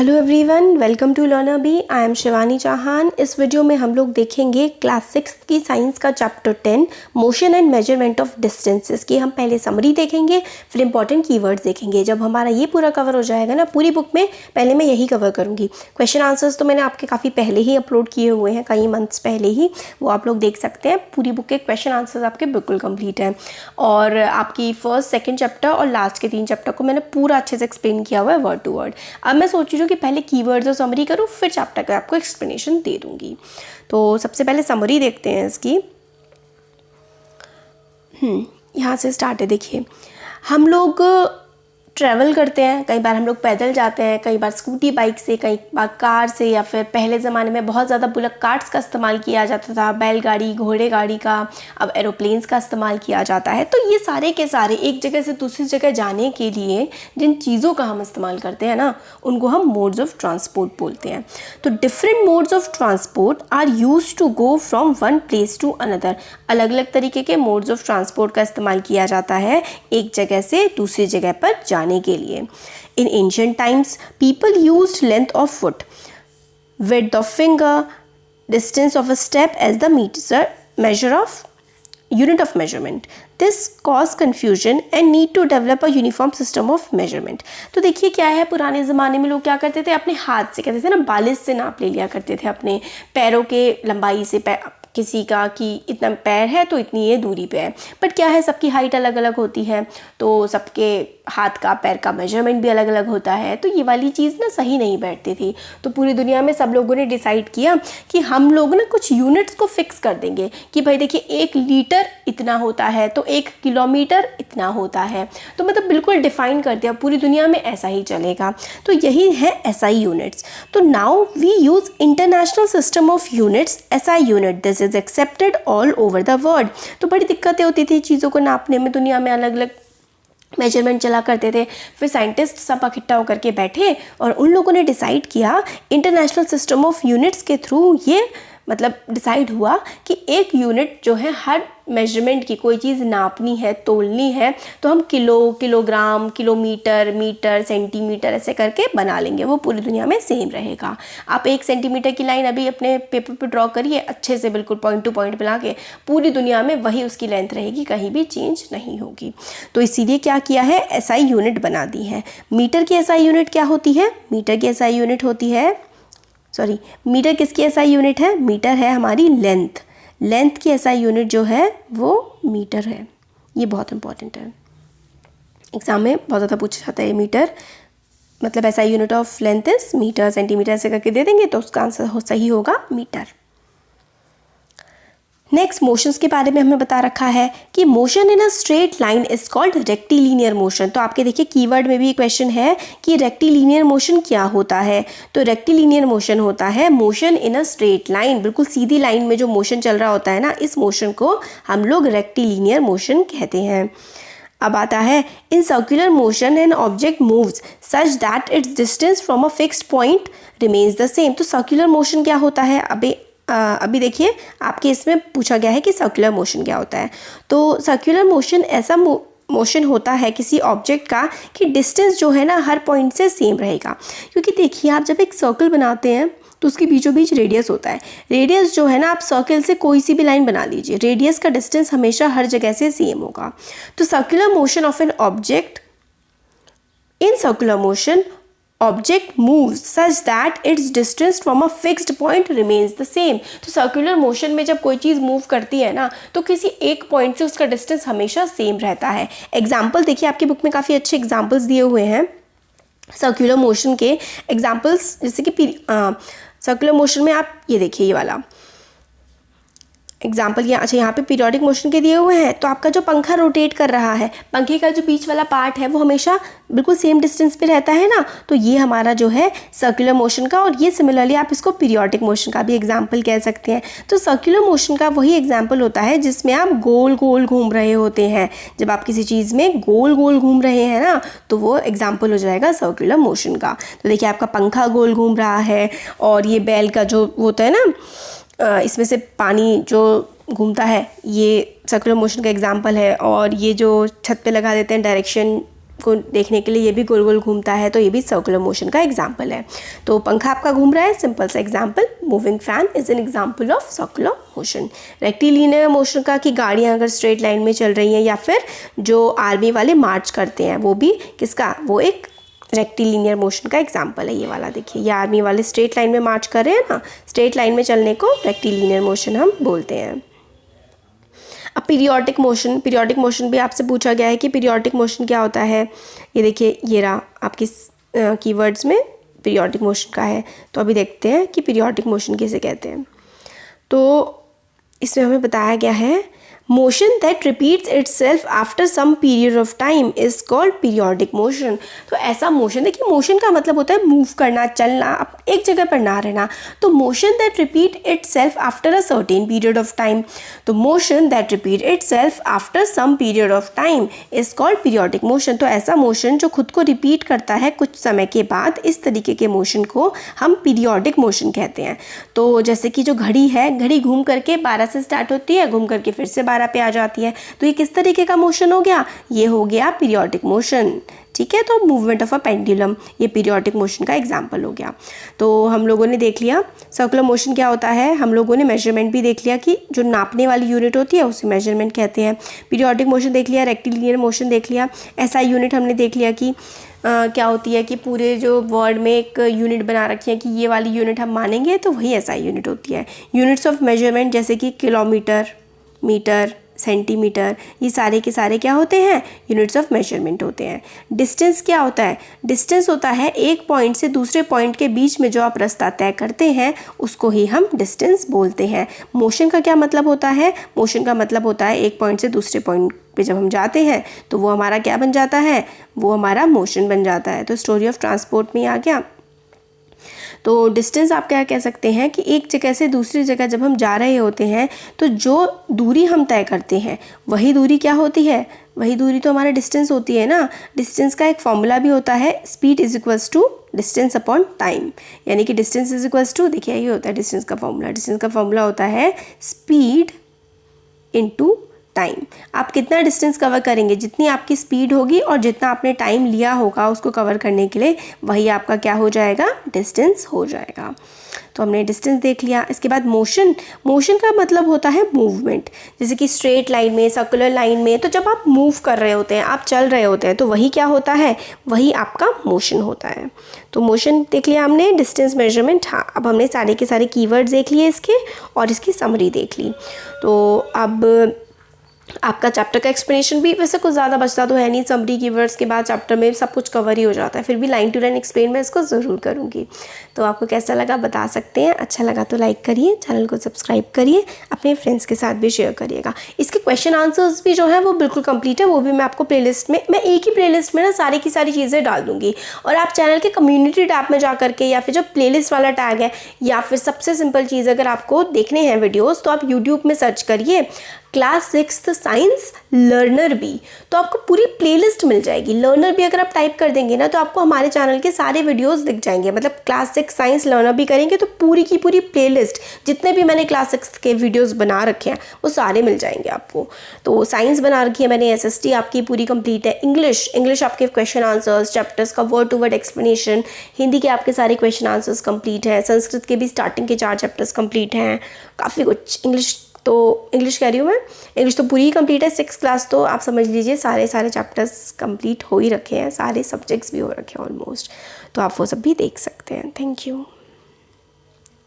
Hello everyone, welcome to learner B. I am Shivani Chauhan. इस वीडियो में हम लोग देखेंगे क्लास 6 की साइंस का chapter 10 motion and measurement of distances की। हम पहले समरी देखेंगे, फिर इंपॉर्टेंट कीवर्ड्स देखेंगे। जब हमारा ये पूरा कवर हो जाएगा ना, पूरी बुक में पहले मैं यही कवर करूँगी। क्वेश्चन आंसर्स तो मैंने आपके काफ़ी पहले ही अपलोड किए हुए हैं, कई मंथ्स पहले ही, वो आप लोग देख सकते हैं। पूरी बुक के क्वेश्चन आंसर्स आपके बिल्कुल कंप्लीट हैं और आपकी फर्स्ट सेकेंड चैप्टर और लास्ट के 3 चैप्टर को मैंने पूरा अच्छे से एक्सप्लेन किया हुआ है वर्ड टू वर्ड। अब मैं सोच रही हूँ कि पहले कीवर्ड्स और समरी करूँ, फिर चैप्टर का आपको एक्सप्लेनेशन दे दूँगी। तो सबसे पहले समरी देखते हैं इसकी। यहाँ से स्टार्ट है। देखिए, हम लोग ट्रैवल करते हैं, कई बार हम लोग पैदल जाते हैं, कई बार स्कूटी बाइक से, कई बार कार से, या फिर पहले ज़माने में बहुत ज़्यादा बुलक कार्ट्स का इस्तेमाल किया जाता था, बैलगाड़ी, घोड़े गाड़ी का, अब एरोप्लेन्स का इस्तेमाल किया जाता है। तो ये सारे के सारे एक जगह से दूसरी जगह जाने के लिए जिन चीज़ों का हम इस्तेमाल करते हैं ना, उनको हम मोड्स ऑफ ट्रांसपोर्ट बोलते हैं। तो different modes of transport are used to go from one place to another. अलग अलग तरीके के मोड्स ऑफ ट्रांसपोर्ट का इस्तेमाल किया जाता है एक जगह से दूसरी जगह पर जाने के लिए। In ancient times, people used length of foot, width of finger, distance of a step as the unit of measurement. This caused confusion and need to develop a uniform system of measurement. तो देखिए क्या है, पुराने ज़माने में लोग क्या करते थे, अपने हाथ से कहते थे ना, बालिश से नाप ले लिया करते थे, अपने पैरों के लंबाई से, किसी का कि इतना पैर है तो इतनी ये दूरी पे है। बट क्या है, सबकी हाइट अलग अलग होती है, तो सबके हाथ का पैर का मेजरमेंट भी अलग अलग होता है। तो ये वाली चीज़ ना सही नहीं बैठती थी। तो पूरी दुनिया में सब लोगों ने डिसाइड किया कि हम लोग ना कुछ यूनिट्स को फिक्स कर देंगे कि भाई देखिए, 1 लीटर इतना होता है तो 1 किलोमीटर इतना होता है। तो मतलब बिल्कुल डिफाइन कर दिया, पूरी दुनिया में ऐसा ही चलेगा। तो यही है SI यूनिट्स। तो now we use international system of units, SI unit. This is accepted all over the world. तो बड़ी दिक्कतें होती थी चीज़ों को नापने में, दुनिया में अलग अलग मेजरमेंट चला करते थे। फिर साइंटिस्ट सब इकट्ठा होकर के बैठे और उन लोगों ने डिसाइड किया, इंटरनेशनल सिस्टम ऑफ यूनिट्स के थ्रू ये मतलब डिसाइड हुआ कि एक यूनिट जो है, हर मेजरमेंट की कोई चीज़ नापनी है, तोलनी है, तो हम kilo, kilogram, kilometre, metre, centimetre ऐसे करके बना लेंगे। वो पूरी दुनिया में सेम रहेगा। आप 1 सेंटीमीटर की लाइन अभी अपने पेपर पे ड्रॉ करिए अच्छे से, बिल्कुल पॉइंट टू पॉइंट बना के, पूरी दुनिया में वही उसकी लेंथ रहेगी, कहीं भी चेंज नहीं होगी। तो इसीलिए क्या किया है, SI यूनिट बना दी है। मीटर की SI यूनिट क्या होती है? मीटर की SI यूनिट होती है, मीटर किसकी SI यूनिट है? मीटर है हमारी लेंथ। लेंथ की SI यूनिट जो है वो मीटर है। ये बहुत इंपॉर्टेंट है, एग्जाम में बहुत ज़्यादा पूछा जाता है। मीटर मतलब SI unit of length is metre. Centimetre से करके दे देंगे तो उसका आंसर सही होगा मीटर। नेक्स्ट, मोशंस के बारे में हमें बता रखा है कि motion in a straight line is called rectilinear motion. तो आपके देखिए कीवर्ड में भी क्वेश्चन है कि रेक्टिलिनियर मोशन क्या होता है। तो रेक्टिलिनियर मोशन होता है motion in a straight line, बिल्कुल सीधी लाइन में जो मोशन चल रहा होता है ना, इस मोशन को हम लोग रेक्टिलिनियर मोशन कहते हैं। अब आता है, in circular motion an object moves such that it's distance from a fixed point remains the same. तो सर्कुलर मोशन क्या होता है? अभी देखिए, आपके इसमें पूछा गया है कि सर्कुलर मोशन क्या होता है। तो सर्कुलर मोशन ऐसा मोशन होता है किसी ऑब्जेक्ट का कि डिस्टेंस जो है ना, हर पॉइंट से सेम रहेगा। क्योंकि देखिए, आप जब एक सर्कल बनाते हैं तो उसके बीचों बीच रेडियस होता है। रेडियस जो है ना, आप सर्कल से कोई सी भी लाइन बना लीजिए, रेडियस का डिस्टेंस हमेशा हर जगह से सेम होगा। तो circular motion of an object, in circular motion object moves such that its distance from a fixed point remains the same। तो सर्कुलर मोशन में जब कोई चीज़ मूव करती है ना, तो किसी एक पॉइंट से उसका डिस्टेंस हमेशा सेम रहता है। एग्जाम्पल देखिए, आपकी बुक में काफ़ी अच्छे एग्जाम्पल्स दिए हुए हैं सर्कुलर मोशन के एग्जाम्पल्स। जैसे कि सर्कुलर मोशन में आप ये देखिए, ये वाला एग्जाम्पल यहाँ पे पीरियोडिक मोशन के दिए हुए हैं। तो आपका जो पंखा रोटेट कर रहा है, पंखे का जो बीच वाला पार्ट है वो हमेशा बिल्कुल सेम डिस्टेंस पे रहता है ना, तो ये हमारा जो है सर्कुलर मोशन का, और ये सिमिलरली आप इसको पीरियोडिक मोशन का भी एग्जाम्पल कह सकते हैं। तो सर्कुलर मोशन का वही एग्जाम्पल होता है जिसमें आप गोल गोल घूम रहे होते हैं। जब आप किसी चीज़ में गोल गोल घूम रहे हैं ना, तो वो एग्जाम्पल हो जाएगा सर्कुलर मोशन का। तो देखिए, आपका पंखा गोल घूम रहा है, और ये बैल का जो होता है ना, इसमें से पानी जो घूमता है, ये सर्कुलर मोशन का एग्जाम्पल है। और ये जो छत पे लगा देते हैं डायरेक्शन को देखने के लिए ये भी गोल गोल घूमता है, तो ये भी सर्कुलर मोशन का एग्जाम्पल है। तो पंखा आपका घूम रहा है, सिंपल सा example. Moving fan is an example of circular motion. Rectilinear motion का कि गाड़ियाँ अगर स्ट्रेट लाइन में चल रही हैं, या फिर जो आर्मी वाले मार्च करते हैं, वो भी किसका, वो एक रेक्टिलिनियर मोशन का एग्जाम्पल है। ये वाला देखिए, ये आर्मी वाले स्ट्रेट लाइन में मार्च कर रहे हैं ना, स्ट्रेट लाइन में चलने को रेक्टिलिनियर मोशन हम बोलते हैं। अब पीरियोडिक मोशन भी आपसे पूछा गया है कि पीरियोडिक मोशन क्या होता है। ये देखिए, ये रहा आपकी कीवर्ड्स में पीरियोडिक मोशन का है। तो अभी देखते हैं कि पीरियोडिक मोशन किसे कहते हैं। तो इसमें हमें बताया गया है, motion that repeats itself after some period of time is called periodic motion. तो ऐसा मोशन, देखिए मोशन का मतलब होता है मूव करना, चलना, अब एक जगह पर ना रहना। तो motion that repeat itself after a certain period of time, तो motion that repeat itself after some period of time is called periodic motion. तो ऐसा मोशन जो खुद को रिपीट करता है कुछ समय के बाद, इस तरीके के मोशन को हम पीरियोडिक मोशन कहते हैं। तो जैसे कि जो घड़ी है, घड़ी घूम करके 12 से स्टार्ट होती है, घूम करके फिर से 12 पे आ जाती है, तो ये किस तरीके का मोशन हो गया, ये हो गया पीरियोडिक मोशन। ठीक है, तो मूवमेंट ऑफ अ पेंडुलम, ये पीरियोडिक मोशन का एग्जाम्पल हो गया। तो हम लोगों ने देख लिया सर्कुलर मोशन क्या होता है, हम लोगों ने मेजरमेंट भी देख लिया कि जो नापने वाली यूनिट होती है उसे मेजरमेंट कहते हैं। पीरियोडिक मोशन देख लिया, रेक्टिलिनियर मोशन देख लिया, एसआई यूनिट हमने देख लिया कि क्या होती है, कि पूरे जो वर्ड में एक यूनिट बना रखी है कि ये वाली यूनिट हम मानेंगे तो वही एसआई यूनिट होती है। यूनिट्स ऑफ मेजरमेंट जैसे कि किलोमीटर, मीटर, सेंटीमीटर, ये सारे के सारे क्या होते हैं, यूनिट्स ऑफ मेजरमेंट होते हैं। डिस्टेंस क्या होता है, डिस्टेंस होता है एक पॉइंट से दूसरे पॉइंट के बीच में जो आप रास्ता तय करते हैं उसको ही हम डिस्टेंस बोलते हैं। मोशन का क्या मतलब होता है, मोशन का मतलब होता है एक पॉइंट से दूसरे पॉइंट पे जब हम जाते हैं तो वो हमारा क्या बन जाता है, वो हमारा मोशन बन जाता है। तो स्टोरी ऑफ ट्रांसपोर्ट में आ गया। तो डिस्टेंस आप क्या कह सकते हैं कि एक जगह से दूसरी जगह जब हम जा रहे होते हैं तो जो दूरी हम तय करते हैं वही दूरी क्या होती है, वही दूरी तो हमारा डिस्टेंस होती है ना। डिस्टेंस का एक फॉर्मूला भी होता है, speed is equals to distance upon time, यानी कि डिस्टेंस इज इक्वल्स टू, देखिए ये होता है डिस्टेंस का फॉर्मूला। डिस्टेंस का फॉर्मूला होता है स्पीड इनटू टाइम। आप कितना डिस्टेंस कवर करेंगे, जितनी आपकी स्पीड होगी और जितना आपने टाइम लिया होगा उसको कवर करने के लिए, वही आपका क्या हो जाएगा, डिस्टेंस हो जाएगा। तो हमने डिस्टेंस देख लिया। इसके बाद मोशन, मोशन का मतलब होता है मूवमेंट। जैसे कि स्ट्रेट लाइन में, सर्कुलर लाइन में, तो जब आप मूव कर रहे होते हैं, आप चल रहे होते हैं, तो वही क्या होता है, वही आपका मोशन होता है। तो मोशन देख लिया हमने, डिस्टेंस, मेजरमेंट। हाँ, अब हमने सारे के सारे कीवर्ड्स देख लिए इसके और इसकी समरी देख ली। तो अब आपका चैप्टर का एक्सप्लेनेशन भी वैसे कुछ ज़्यादा बचता तो है नहीं, समरी कीवर्ड्स के बाद चैप्टर में सब कुछ कवर ही हो जाता है। फिर भी लाइन टू लाइन एक्सप्लेन मैं इसको ज़रूर करूँगी। तो आपको कैसा लगा बता सकते हैं, अच्छा लगा तो लाइक करिए, चैनल को सब्सक्राइब करिए, अपने फ्रेंड्स के साथ भी शेयर करिएगा। इसके क्वेश्चन आंसर्स भी जो है वो बिल्कुल कंप्लीट है, वो भी मैं आपको प्लेलिस्ट में, मैं एक ही प्लेलिस्ट में ना सारी की सारी चीज़ें डाल दूँगी। और आप चैनल के कम्युनिटी टैब में जा करके, या फिर जो प्लेलिस्ट वाला टैग है, या फिर सबसे सिंपल चीज़, अगर आपको देखने हैं वीडियोज़ तो आप यूट्यूब में सर्च करिए class 6th science learner B, तो आपको पूरी प्लेलिस्ट मिल जाएगी। लर्नर बी अगर आप टाइप कर देंगे ना तो आपको हमारे चैनल के सारे वीडियोस दिख जाएंगे। मतलब क्लास 6 साइंस लर्नर बी करेंगे तो पूरी की पूरी प्लेलिस्ट, जितने भी मैंने क्लास 6 के वीडियोस बना रखे हैं वो सारे मिल जाएंगे आपको। तो साइंस बना रखी है मैंने, SST आपकी पूरी कंप्लीट है। इंग्लिश आपके क्वेश्चन आंसर्स, चैप्टर्स का word to word explanation, Hindi के आपके सारे क्वेश्चन आंसर्स कंप्लीट हैं, संस्कृत के भी स्टार्टिंग के 4 चैप्टर्स कंप्लीट हैं, काफ़ी कुछ। इंग्लिश कह रही हूँ मैं, इंग्लिश तो पूरी ही कंप्लीट है। 6th क्लास तो आप समझ लीजिए सारे चैप्टर्स कंप्लीट हो ही रखे हैं, सारे सब्जेक्ट्स भी हो रखे हैं ऑलमोस्ट, तो आप वो सब भी देख सकते हैं। Thank you.